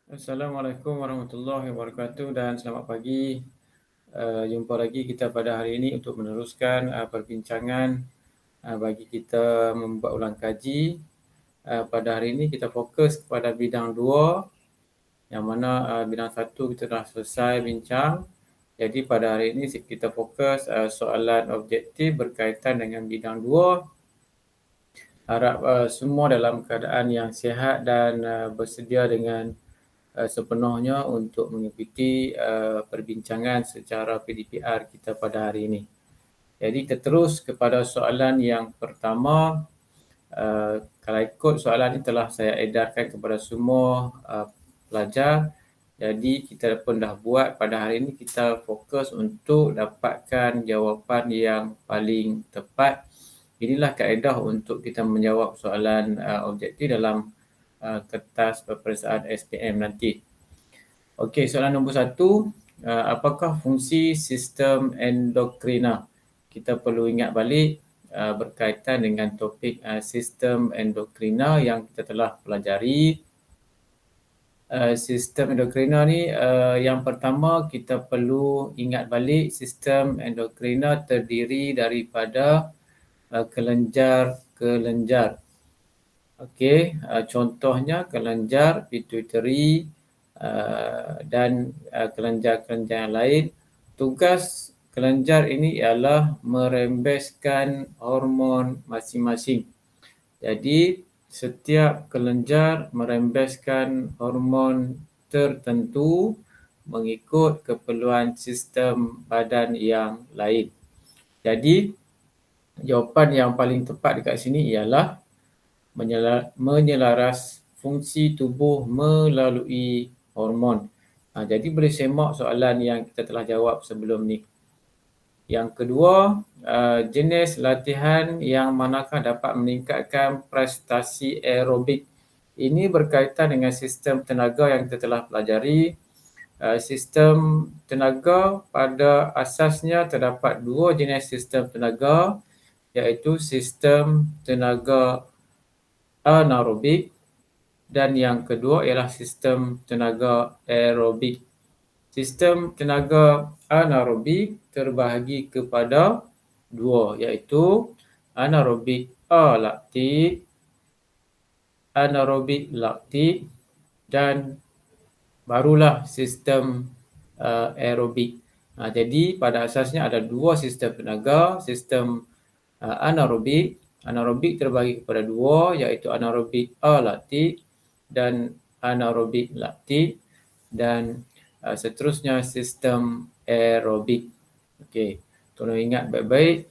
Assalamualaikum warahmatullahi wabarakatuh dan selamat pagi. Jumpa lagi kita pada hari ini untuk meneruskan perbincangan bagi kita membuat ulang kaji. Pada hari ini kita fokus kepada bidang 2, yang mana bidang 1 kita dah selesai bincang. Jadi pada hari ini kita fokus soalan objektif berkaitan dengan bidang 2. Harap semua dalam keadaan yang sihat dan bersedia dengan sepenuhnya untuk mengikuti perbincangan secara PDPR kita pada hari ini. Jadi kita terus kepada soalan yang pertama. Kalau ikut soalan ini telah saya edarkan kepada semua pelajar. Jadi kita pun dah buat pada hari ini, kita fokus untuk dapatkan jawapan yang paling tepat. Inilah kaedah untuk kita menjawab soalan objektif dalam kertas peperiksaan SPM nanti. Okey, soalan nombor 1. Apakah fungsi sistem endokrina? Kita perlu ingat balik berkaitan dengan topik sistem endokrina yang kita telah pelajari. Sistem endokrina ni yang pertama kita perlu ingat balik sistem endokrina terdiri daripada kelenjar-kelenjar. Okey, contohnya kelenjar pituitari dan kelenjar-kelenjar yang lain. Tugas kelenjar ini ialah merembeskan hormon masing-masing. Jadi setiap kelenjar merembeskan hormon tertentu mengikut keperluan sistem badan yang lain. Jadi jawapan yang paling tepat dekat sini ialah menyelaras fungsi tubuh melalui hormon. Jadi boleh semak soalan yang kita telah jawab sebelum ni. Yang kedua, jenis latihan yang manakah dapat meningkatkan prestasi aerobik. Ini berkaitan dengan sistem tenaga yang kita telah pelajari. Sistem tenaga pada asasnya terdapat dua jenis sistem tenaga, iaitu sistem tenaga anaerobik dan yang kedua ialah sistem tenaga aerobik. Sistem tenaga anaerobik terbahagi kepada dua, iaitu anaerobik alaktik, anaerobik laktik dan barulah sistem aerobik. Jadi pada asasnya ada dua sistem tenaga, sistem anaerobik. Anaerobik terbahagi kepada dua, iaitu anaerobik alaktik dan anaerobik laktik, dan seterusnya sistem aerobik. Okey, tolong ingat baik-baik,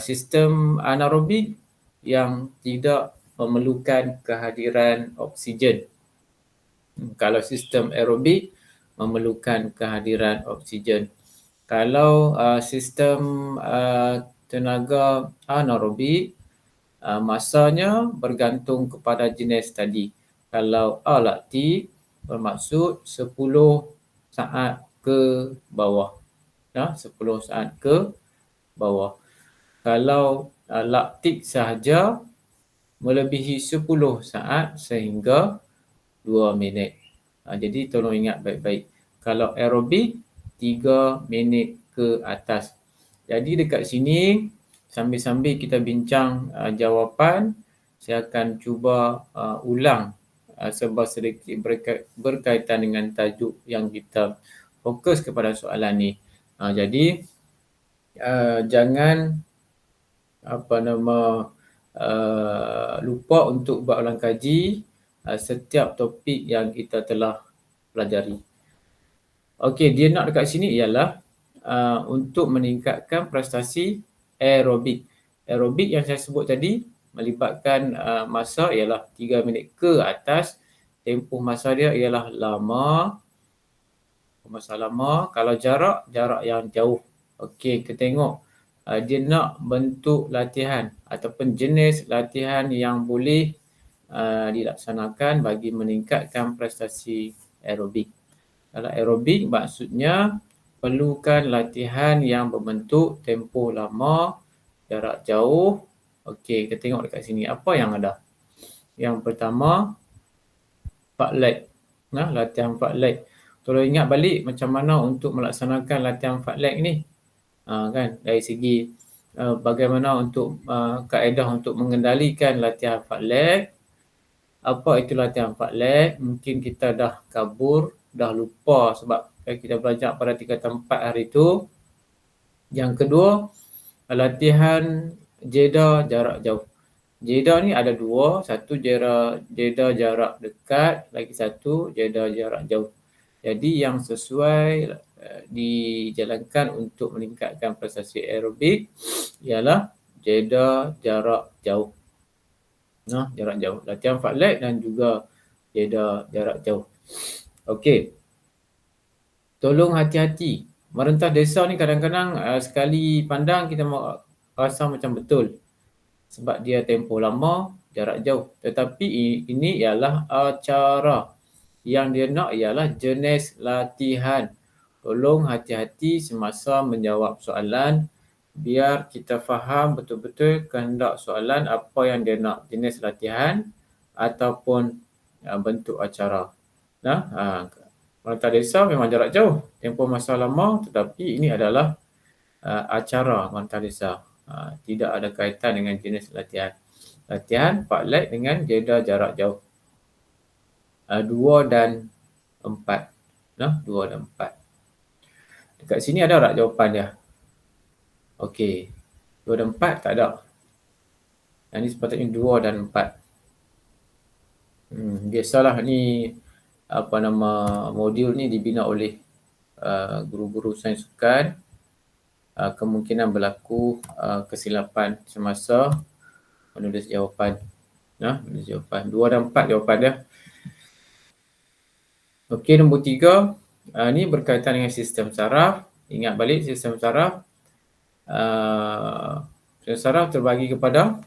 sistem anaerobik yang tidak memerlukan kehadiran oksigen. Kalau sistem aerobik memerlukan kehadiran oksigen. Kalau sistem tenaga anaerobik, masanya bergantung kepada jenis tadi. Kalau alaktik bermaksud 10 saat ke bawah. 10 saat ke bawah. Kalau laktik sahaja melebihi 10 saat sehingga 2 minit. Jadi tolong ingat baik-baik. Kalau aerobik 3 minit ke atas. Jadi dekat sini sambil-sambil kita bincang jawapan, saya akan cuba ulang sebar sedikit berkaitan dengan tajuk yang kita fokus kepada soalan ni. Jadi jangan lupa untuk buat ulang kaji setiap topik yang kita telah pelajari. Okey, dia nak dekat sini ialah untuk meningkatkan prestasi aerobik. Aerobik yang saya sebut tadi melibatkan masa ialah 3 minit ke atas. Tempoh masa dia ialah lama. Masa lama. Kalau jarak yang jauh. Okey, kita tengok dia nak bentuk latihan ataupun jenis latihan yang boleh dilaksanakan bagi meningkatkan prestasi aerobik. Kalau aerobik maksudnya perlukan latihan yang berbentuk tempoh lama, jarak jauh. Okey, kita tengok dekat sini apa yang ada. Yang pertama, fartlek. Latihan 4 leg. Tolong ingat balik macam mana untuk melaksanakan latihan 4 leg ni. Kan, dari segi bagaimana untuk kaedah untuk mengendalikan latihan 4 leg. Apa itu latihan 4 leg? Mungkin kita dah kabur, dah lupa sebab kita belajar pada tingkatan 4 hari tu. Yang kedua, latihan jeda jarak jauh. Jeda ni ada dua, satu jeda jarak dekat, lagi satu jeda jarak jauh. Jadi yang sesuai dijalankan untuk meningkatkan prestasi aerobik ialah jeda jarak jauh. Jarak jauh. Latihan 4 leg dan juga jeda jarak jauh. Okey. Tolong hati-hati. Merentas desa ni kadang-kadang sekali pandang kita rasa macam betul. Sebab dia tempoh lama, jarak jauh. Tetapi ini ialah acara. Yang dia nak ialah jenis latihan. Tolong hati-hati semasa menjawab soalan biar kita faham betul-betul kehendak soalan apa yang dia nak, jenis latihan ataupun bentuk acara. Merentas desa memang jarak jauh, tempoh masa lama, tetapi ini adalah acara merentas desa. Tidak ada kaitan dengan jenis latihan. Latihan 4 leg dengan jeda jarak jauh. 2 dan 4. 2 dan 4. Dekat sini ada tak jawapan dia? Okey. 2 dan 4 tak ada. Yang ni sepatutnya 2 dan 4. Biasalah ni modul ni dibina oleh guru-guru sains sukan. Kemungkinan berlaku kesilapan semasa menulis jawapan. Menulis jawapan. 2 dan 4 jawapan dia. Okey, nombor 3. Ni berkaitan dengan sistem saraf. Ingat balik sistem saraf. Sistem saraf terbagi kepada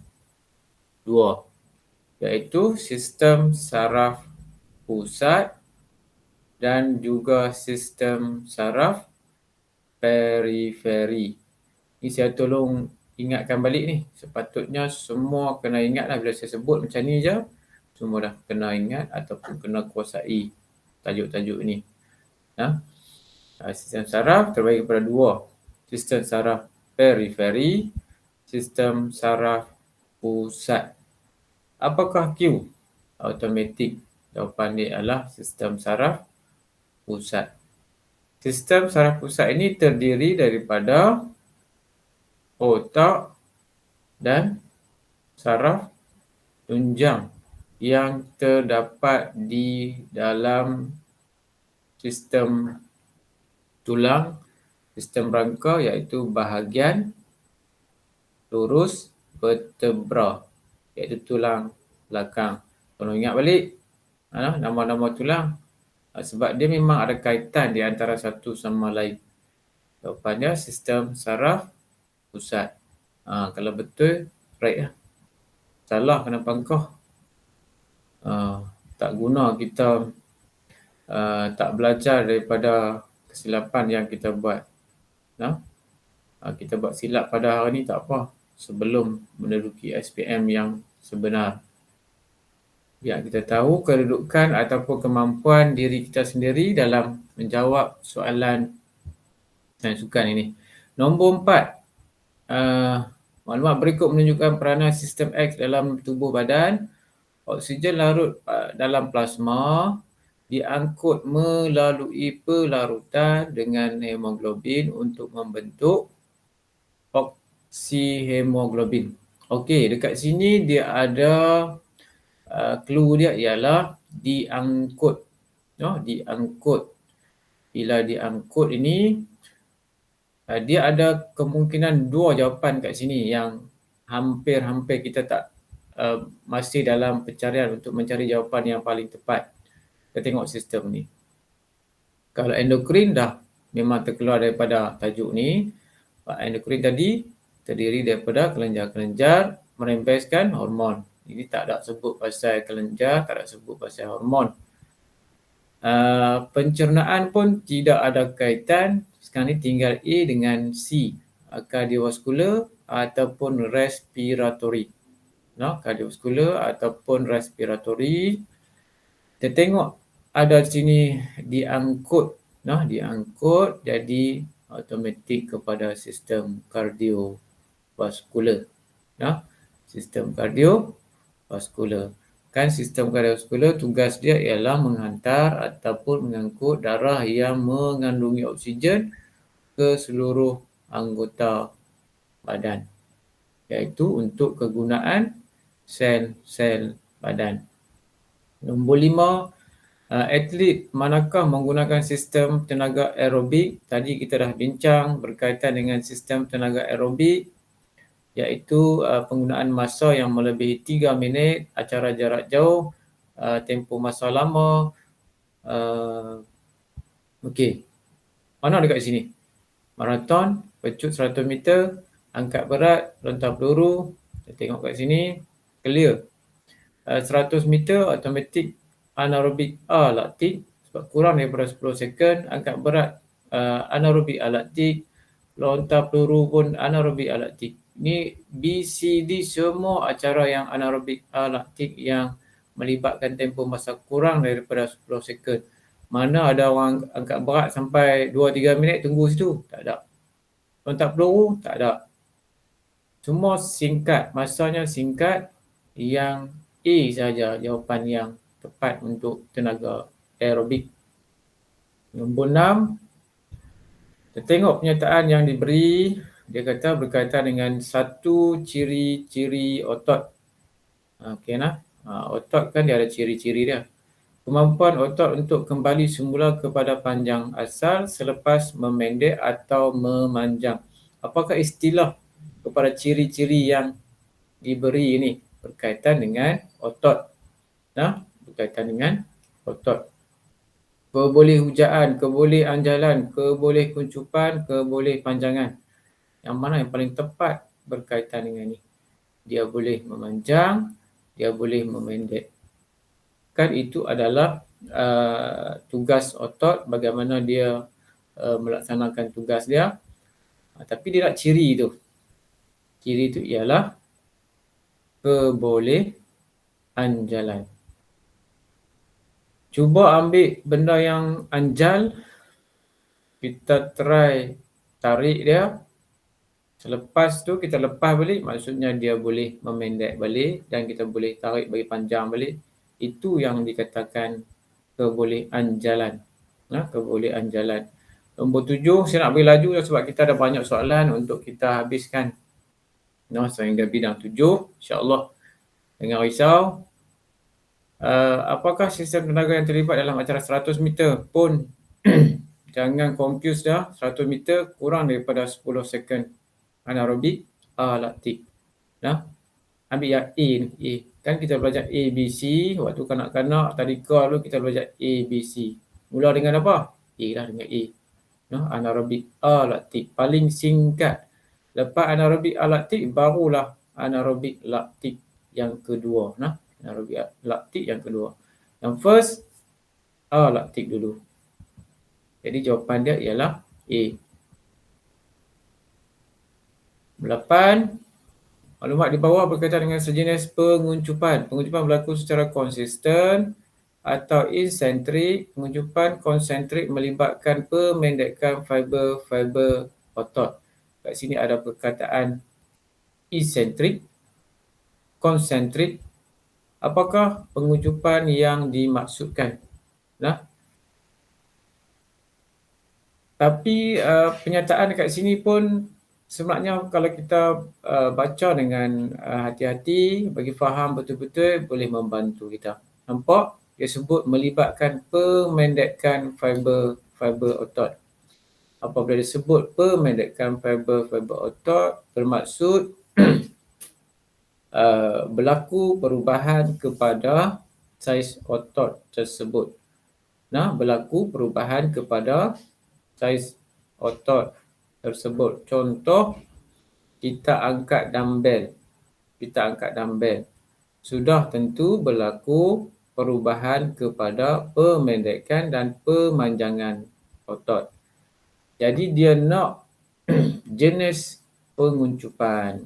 2. Iaitu sistem saraf pusat dan juga sistem saraf periferi. Ni saya tolong ingatkan balik ni. Sepatutnya semua kena ingat lah bila saya sebut macam ni je. Semua dah kena ingat ataupun kena kuasai tajuk-tajuk ni. Sistem saraf terbagi kepada 2. Sistem saraf periferi, sistem saraf pusat. Apakah Q? Automatik. Jawapan dia adalah sistem saraf pusat. Sistem saraf pusat ini terdiri daripada otak dan saraf tunjang yang terdapat di dalam sistem tulang, sistem rangka iaitu bahagian lurus vertebra iaitu tulang belakang. Tolong ingat balik nama-nama tulang sebab dia memang ada kaitan di antara satu sama lain. Jawapannya sistem saraf pusat. Kalau betul, right lah. Salah kena pangkah. Tak guna kita tak belajar daripada kesilapan yang kita buat. Kita buat silap pada hari ni tak apa. Sebelum menduduki SPM yang sebenar. Biar kita tahu kedudukan ataupun kemampuan diri kita sendiri dalam menjawab soalan sains sukan ini. Nombor 4. Maklumat berikut menunjukkan peranan sistem X dalam tubuh badan. Oksigen larut dalam plasma diangkut melalui pelarutan dengan hemoglobin untuk membentuk oksihemoglobin. Okey, dekat sini dia ada clue dia ialah diangkut. Diangkut. Bila diangkut ini, dia ada kemungkinan 2 jawapan kat sini yang hampir-hampir kita tak masih dalam pencarian untuk mencari jawapan yang paling tepat. Kita tengok sistem ni. Kalau endokrin dah memang terkeluar daripada tajuk ni. Endokrin tadi terdiri daripada kelenjar-kelenjar merembeskan hormon. Ini tak ada sebut pasal kelenjar, tak ada sebut pasal hormon. Pencernaan pun tidak ada kaitan. Sekarang ni tinggal A dengan C. Kardiovaskular ataupun respiratory. Kardiovaskular ataupun respiratory. Kita tengok ada di sini diangkut, diangkut jadi automatik kepada sistem kardiovaskular. Sistem kardiovaskular. Kan sistem kardiovaskular tugas dia ialah menghantar ataupun mengangkut darah yang mengandungi oksigen ke seluruh anggota badan, iaitu untuk kegunaan sel-sel badan. Nombor 5, atlet manakah menggunakan sistem tenaga aerobik? Tadi kita dah bincang berkaitan dengan sistem tenaga aerobik, iaitu penggunaan masa yang melebihi 3 minit, acara jarak jauh, tempoh masa lama. Okey, mana dekat sini? Maraton, pecut 100 meter, angkat berat, lontar peluru. Kita tengok kat sini, clear. 100 meter automatik anaerobik laktik sebab kurang daripada 10 second, angkat berat anaerobik laktik, lontar peluru pun anaerobik laktik. Ni BCD semua acara yang anaerobik laktik yang melibatkan tempoh masa kurang daripada 10 second. Mana ada orang angkat berat sampai 2-3 minit tunggu situ? Tak ada. Lontar peluru? Tak ada. Semua singkat, masanya singkat. Yang A saja jawapan yang tepat untuk tenaga aerobik. Nombor 6, kita tengok pernyataan yang diberi. Dia kata berkaitan dengan satu ciri-ciri otot. Okey nah. Otot kan dia ada ciri-ciri dia. Kemampuan otot untuk kembali semula kepada panjang asal selepas memendek atau memanjang. Apakah istilah kepada ciri-ciri yang diberi ini? Berkaitan dengan otot. Berkaitan dengan otot. Kebolehhujaan, kebolehanjalan, kebolehkuncupan, kebolehpanjangan. Yang mana yang paling tepat berkaitan dengan ini? Dia boleh memanjang, dia boleh memendek. Kan itu adalah tugas otot, bagaimana dia melaksanakan tugas dia. Tapi dia nak ciri tu. Ciri itu ialah kebolehanjalan. Cuba ambil benda yang anjal, kita try tarik dia. Selepas tu kita lepas balik, maksudnya dia boleh memendek balik dan kita boleh tarik bagi panjang balik. Itu yang dikatakan kebolehanjalan. Kebolehanjalan. Nombor 7, saya nak beri laju sebab kita ada banyak soalan untuk kita habiskan. Sehingga bidang 7, insya-Allah. Jangan risau. Apakah sistem tenaga yang terlibat dalam acara 100 meter pun jangan confuse dah. 100 meter kurang daripada 10 second anaerobik laktik. Ambil yang A ni. A. Kan kita belajar A, B, C. Waktu kanak-kanak tadika dulu kita belajar A, B, C. Mula dengan apa? A lah, dengan A. Anaerobik laktik. Paling singkat. Lepas anaerobik laktik, barulah anaerobik laktik yang kedua. Anaerobik laktik yang kedua. Yang first, laktik dulu. Jadi jawapan dia ialah A. 8. Maklumat di bawah berkaitan dengan sejenis penguncupan. Penguncupan berlaku secara konsisten atau insentrik. Penguncupan konsentrik melibatkan pemendekan fiber-fiber otot. Kat sini ada perkataan insentrik, konsentrik. Apakah penguncupan yang dimaksudkan? Tapi pernyataan dekat sini pun sebenarnya kalau kita baca dengan hati-hati, bagi faham betul-betul, boleh membantu kita. Nampak? Dia sebut melibatkan pemendekan fiber otot. Apabila disebut pemendekan fiber otot, bermaksud berlaku perubahan kepada saiz otot tersebut. Berlaku perubahan kepada saiz otot tersebut. Contoh, kita angkat dumbbell. Sudah tentu berlaku perubahan kepada pemendekan dan pemanjangan otot. Jadi dia nak jenis penguncupan.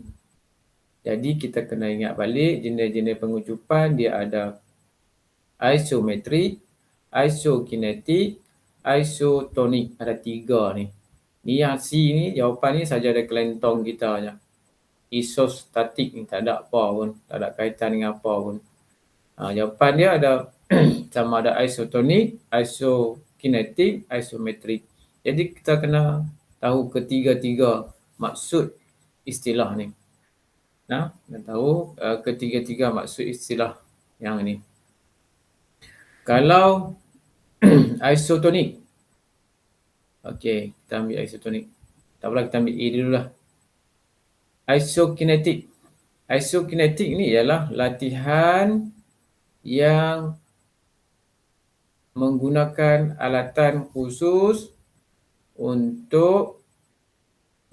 Jadi kita kena ingat balik jenis-jenis penguncupan. Dia ada isometrik, isokinetik, isotonik. Ada 3 ni. Ni yang C ni, jawapan ni saja ada kelentong kita je. Isostatik ni tak ada apa pun, tak ada kaitan dengan apa pun. Jawapan dia ada sama ada isotonik, isokinetik, isometrik. Jadi kita kena tahu ketiga-tiga maksud istilah ni. Nah, kena tahu ketiga-tiga maksud istilah yang ni. Kalau isotonik, okey, kita ambil isotonik. Tak apalah, kita ambil A dulu lah. Isokinetik. Isokinetik ni ialah latihan yang menggunakan alatan khusus untuk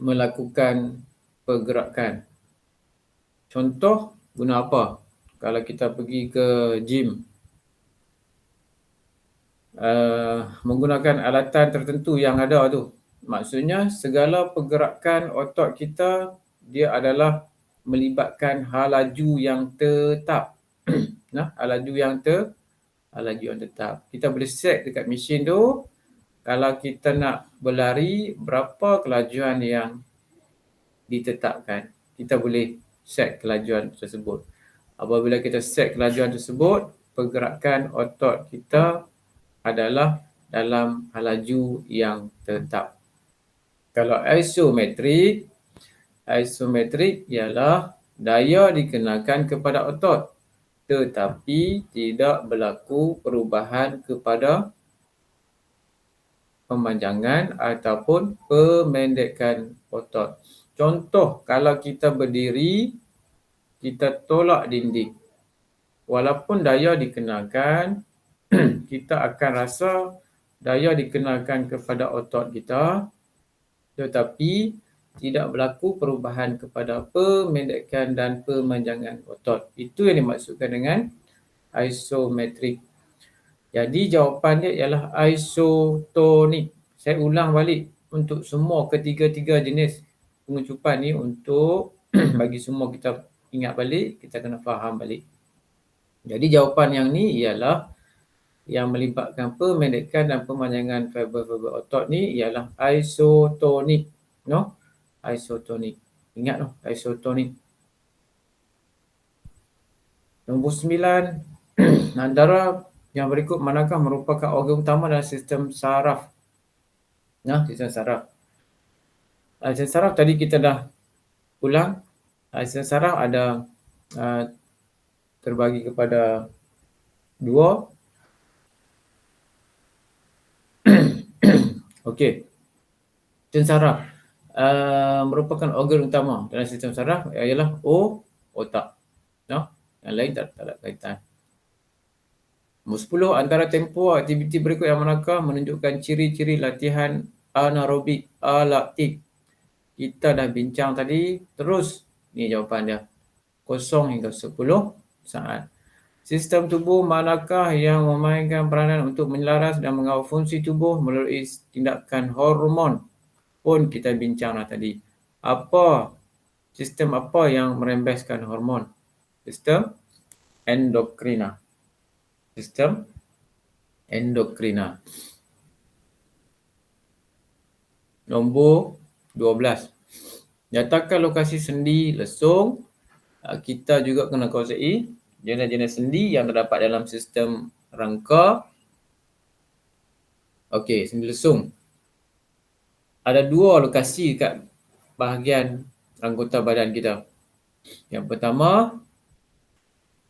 melakukan pergerakan. Contoh guna apa? Kalau kita pergi ke gym, menggunakan alatan tertentu yang ada tu. Maksudnya segala pergerakan otot kita dia adalah melibatkan halaju yang tetap. Nah, halaju yang tetap. Kita boleh set dekat mesin tu, kalau kita nak berlari berapa kelajuan yang ditetapkan. Kita boleh set kelajuan tersebut. Apabila kita set kelajuan tersebut, pergerakan otot kita adalah dalam halaju yang tetap. Kalau isometrik ialah daya dikenakan kepada otot tetapi tidak berlaku perubahan kepada pemanjangan ataupun pemendekan otot. Contoh, kalau kita berdiri, kita tolak dinding. Walaupun daya dikenakan, kita akan rasa daya dikenakan kepada otot kita, tetapi tidak berlaku perubahan kepada pemendekan dan pemanjangan otot. Itu yang dimaksudkan dengan isometrik. Jadi jawapan dia ialah isotonik. Saya ulang balik untuk semua ketiga-tiga jenis pengucupan ni untuk bagi semua kita ingat balik, kita kena faham balik. Jadi jawapan yang ni ialah yang melibatkan pemendekan dan pemanjangan fiber-fiber otot ni ialah isotonik. No? Isotonik. Ingat noh, isotonik. Nombor 9. Antara yang berikut manakah merupakan organ utama dalam sistem saraf? Nah, sistem saraf. Sistem saraf tadi kita dah ulang. Sistem saraf ada terbagi kepada 2. Okey. Sistem saraf merupakan organ utama dalam sistem saraf ialah otak. No? Yang lain tak ada kaitan. Nombor 10, antara tempoh aktiviti berikut yang manakah menunjukkan ciri-ciri latihan anaerobik alaktik. Kita dah bincang tadi, terus ni jawapan dia. 0 hingga 10 saat. Sistem tubuh manakah yang memainkan peranan untuk menyelaras dan mengawal fungsi tubuh melalui tindakan hormon? Pun kita bincang tadi. Sistem apa yang merembeskan hormon? Sistem endokrina. Sistem endokrina. Nombor 12. Nyatakan lokasi sendi lesung. Kita juga kena kuasai jenis-jenis sendi yang terdapat dalam sistem rangka. Okey, sendi lesung. Ada 2 lokasi dekat bahagian anggota badan kita. Yang pertama,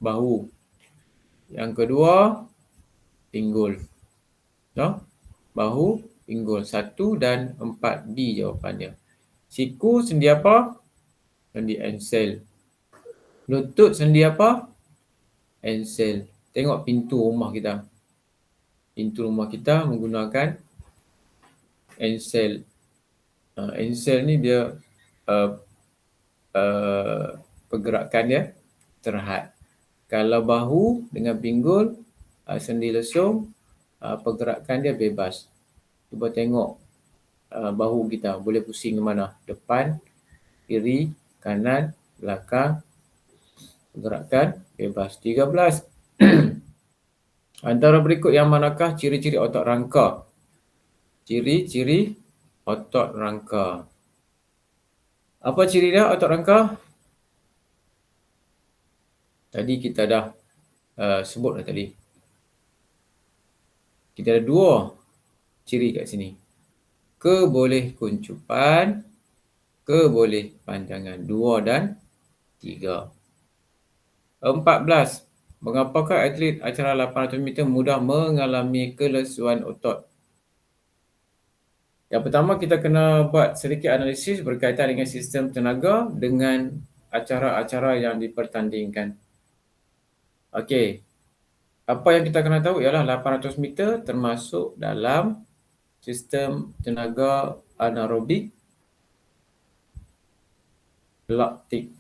bahu. Yang kedua, pinggul. No? Bahu, pinggul. 1 dan 4B jawapannya. Siku sendi apa? Sendi ensel. Lutut sendi apa? Ensel. Tengok pintu rumah kita. Pintu rumah kita menggunakan ensel. Ensel ni dia pergerakan dia terhad. Kalau bahu dengan pinggul, sendi lesung, pergerakan dia bebas. Cuba tengok bahu kita boleh pusing ke mana? Depan, kiri, kanan, belakang. Pergerakan bebas. 13. Antara berikut yang manakah ciri-ciri otot rangka? Ciri-ciri otot rangka. Apa ciri dia otot rangka? Tadi kita dah sebut dah tadi. Kita ada dua ciri kat sini. Keboleh kuncupan, keboleh panjangan. 2 dan 3. 14. Mengapakah atlet acara 800 meter mudah mengalami kelesuan otot? Yang pertama, kita kena buat sedikit analisis berkaitan dengan sistem tenaga dengan acara-acara yang dipertandingkan. Okey. Apa yang kita kena tahu ialah 800 meter termasuk dalam sistem tenaga anaerobik laktik.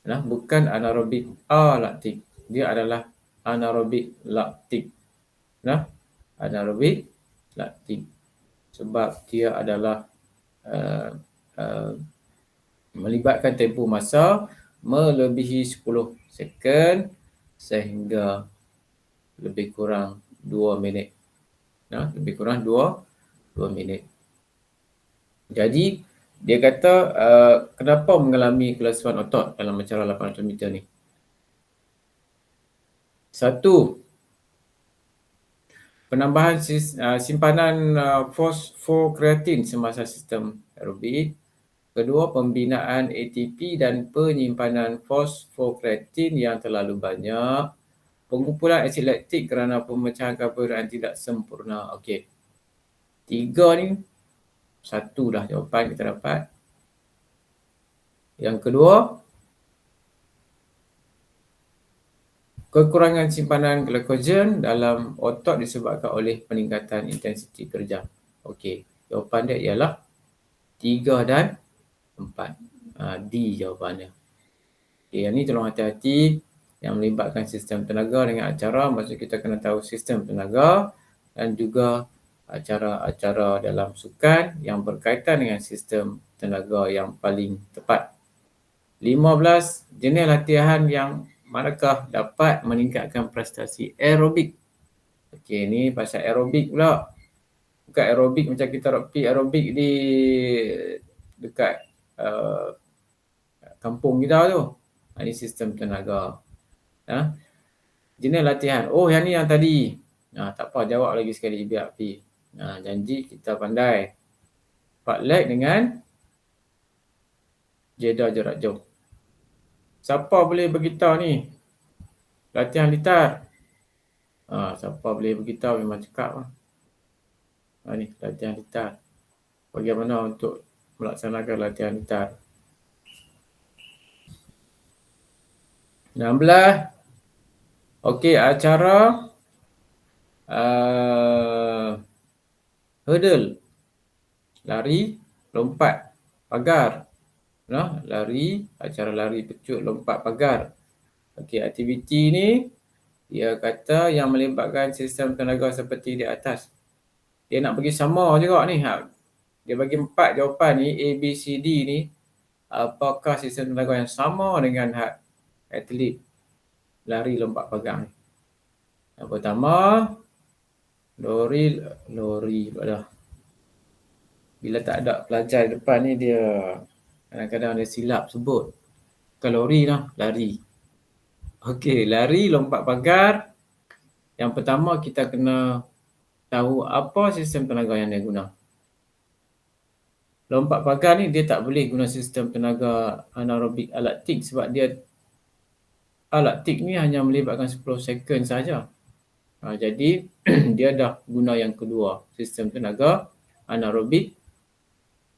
Bukan anaerobik alaktik. Dia adalah anaerobik laktik. Anaerobik laktik. Sebab dia adalah melibatkan tempoh masa melebihi 10 second sehingga lebih kurang 2 minit. Lebih kurang 2 minit. Jadi, dia kata kenapa mengalami kelesuan otot dalam acara 800 meter ni? Satu, penambahan simpanan fosfokreatin semasa sistem aerobik. Kedua, pembinaan ATP dan penyimpanan fosfokreatin yang terlalu banyak. Pengumpulan asid laktik kerana pemecahan karbohidrat tidak sempurna. Okey. 3 ni, 1 dah jawapan kita dapat. Yang kedua, kekurangan simpanan glycogen dalam otot disebabkan oleh peningkatan intensiti kerja. Okey, jawapan dia ialah 3 dan 4. D jawapannya. Okey, yang ni tolong hati-hati yang melibatkan sistem tenaga dengan acara. Maksud kita kena tahu sistem tenaga dan juga acara-acara dalam sukan yang berkaitan dengan sistem tenaga yang paling tepat. 15. Jenis latihan yang manakah dapat meningkatkan prestasi aerobik? Okey, ni pasal aerobik pula. Bukan aerobik macam kita pergi aerobik di dekat kampung kita tu. Ini sistem tenaga. Jenis latihan. Oh, yang ni yang tadi. Tak apa, jawab lagi sekali biar api. Janji kita pandai. 4 leg dengan jeda jarak jauh. Siapa boleh beritahu ni? Latihan litar. Siapa boleh beritahu memang cakap lah. Ni latihan litar. Bagaimana untuk melaksanakan latihan litar? 16. Okey, acara hurdle. Lari, lompat, pagar. Acara lari pecut, lompat, pagar. Okey, aktiviti ni dia kata yang melibatkan sistem tenaga seperti di atas. Dia nak bagi sama juga ni. Dia bagi 4 jawapan ni, A, B, C, D ni. Apakah sistem tenaga yang sama dengan atlet lari lompat pagar ni? Yang pertama, lori pula. Bila tak ada pelajar di depan ni, dia kadang-kadang dia silap sebut. Bukan lori lah, lari. Okey, lari lompat pagar. Yang pertama kita kena tahu apa sistem tenaga yang dia guna. Lompat pagar ni dia tak boleh guna sistem tenaga anaerobik alaktik sebab dia alaktik ni hanya melibatkan 10 second saja. Jadi dia dah guna yang kedua, sistem tenaga anaerobik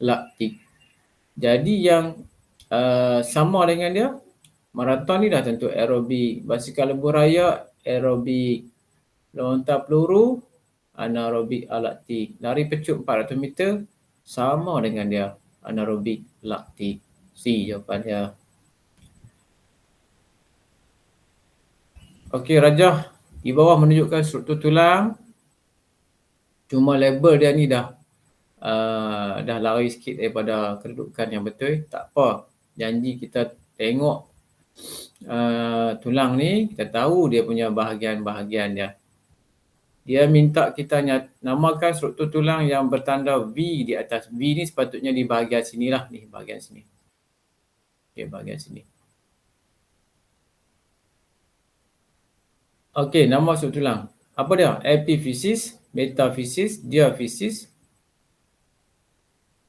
laktik. Jadi yang sama dengan dia, maraton ni dah tentu aerobik, basikal lebuh raya aerobik, lontar peluru anaerobik alaktik, lari pecut 400 meter sama dengan dia anaerobik laktik. C jawapan dia. Okey, rajah di bawah menunjukkan struktur tulang. Cuma label dia ni dah lari sikit daripada kedudukan yang betul. Tak apa. Janji kita tengok tulang ni, kita tahu dia punya bahagian-bahagian dia. Dia minta kita namakan struktur tulang yang bertanda V di atas. V ni sepatutnya di bahagian sini lah. Ni bahagian sini. Okey, bahagian sini. Okey, nama struktur tulang. Apa dia? Epifisis, metafisis, diafisis.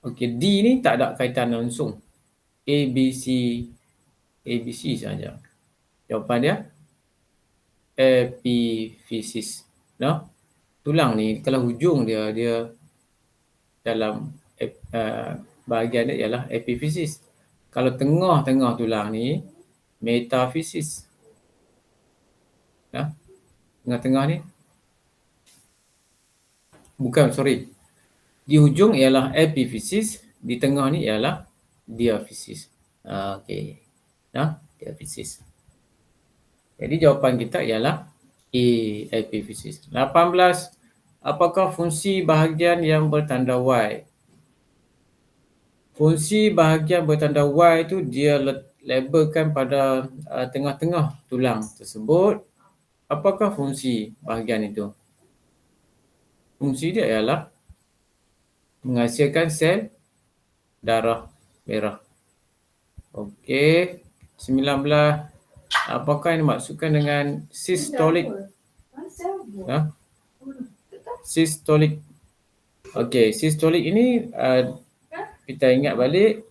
Okey, D ni tak ada kaitan langsung. ABC saja. Jawapan dia epifisis. No? Tulang ni kalau hujung dia dalam bahagian dia ialah epifisis. Kalau tengah-tengah tulang ni metafisis. Ya? Tengah-tengah ni bukan, sorry. Di hujung ialah epifisis, di tengah ni ialah diafisis. Okey. Ya, diafisis. Jadi jawapan kita ialah A, epifisis. 18. Apakah fungsi bahagian yang bertanda Y? Fungsi bahagian bertanda Y itu dia labelkan pada tengah-tengah tulang tersebut. Apakah fungsi bahagian itu? Fungsi dia ialah menghasilkan sel darah merah. Okey. 19. Apakah yang dimaksudkan dengan sistolik? Ha? Sistolik. Okey, sistolik ini kita ingat balik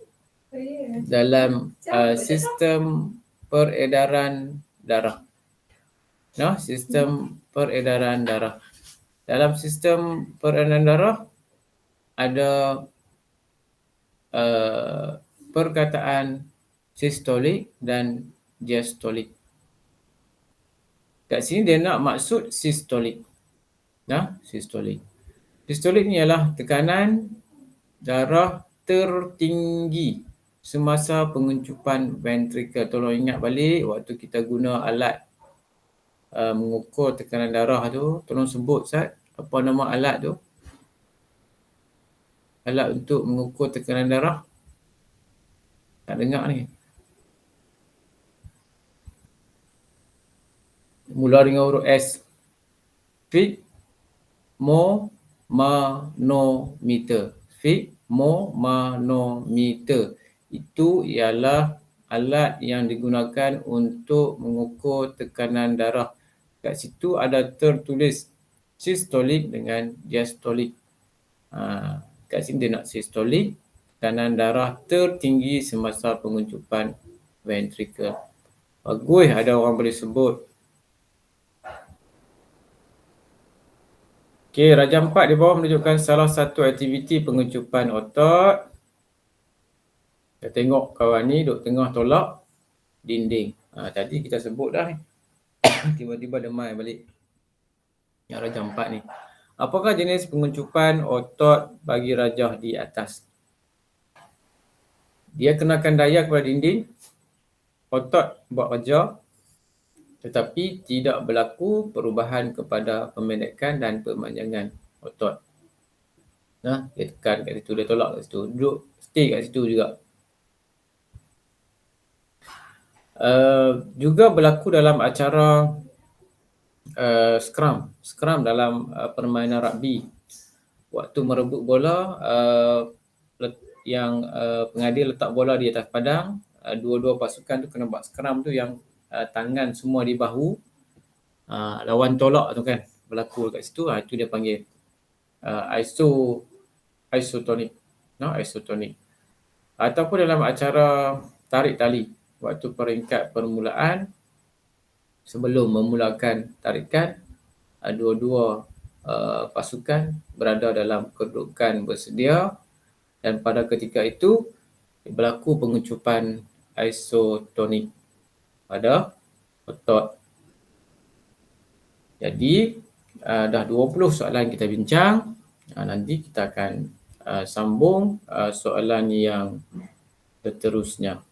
dalam sistem peredaran darah. Nah, sistem peredaran darah. Dalam sistem peredaran darah ada perkataan sistolik dan diastolik. Kat sini dia nak maksud sistolik. Nah, sistolik. Sistolik ni ialah tekanan darah tertinggi semasa pengencupan ventrikel. Tolong ingat balik waktu kita guna alat mengukur tekanan darah tu, tolong sebut Ustaz, apa nama alat tu? Alat untuk mengukur tekanan darah. Tak dengar ni. Mula dengan huruf S. Sphygmomanometer. Sphygmomanometer. Itu ialah alat yang digunakan untuk mengukur tekanan darah. Kat situ ada tertulis sistolik dengan diastolik. Kat sini dia nak sistolik, tekanan darah tertinggi semasa pengencupan ventrikel. Bagus ada orang boleh sebut. Okey, rajam 4 di bawah menunjukkan salah satu aktiviti pengencupan otot. Kita tengok kawan ni duduk tengah tolak dinding. Tadi kita sebut dah ni. Tiba-tiba demai balik. Yang rajam 4 ni. Apakah jenis pengencupan otot bagi rajah di atas? Dia kenakan daya kepada dinding. Otot buat rajah. Tetapi tidak berlaku perubahan kepada pemendekan dan pemanjangan otot. Nah, dia tekan kat situ, dia tolak kat situ, duduk stay kat situ juga. Juga berlaku dalam acara scrum dalam permainan rugby. Waktu merebut bola, yang pengadil letak bola di atas padang, dua-dua pasukan tu kena buat scrum tu yang tangan semua di bahu, lawan tolak tu kan, berlaku kat situ. Itu dia panggil isotonic. Isotonic. Ataupun dalam acara tarik tali, waktu peringkat permulaan, sebelum memulakan tarikan, dua-dua pasukan berada dalam kedudukan bersedia dan pada ketika itu berlaku pengencupan isotonik pada otot. Jadi dah 20 soalan kita bincang. Nanti kita akan sambung soalan yang seterusnya.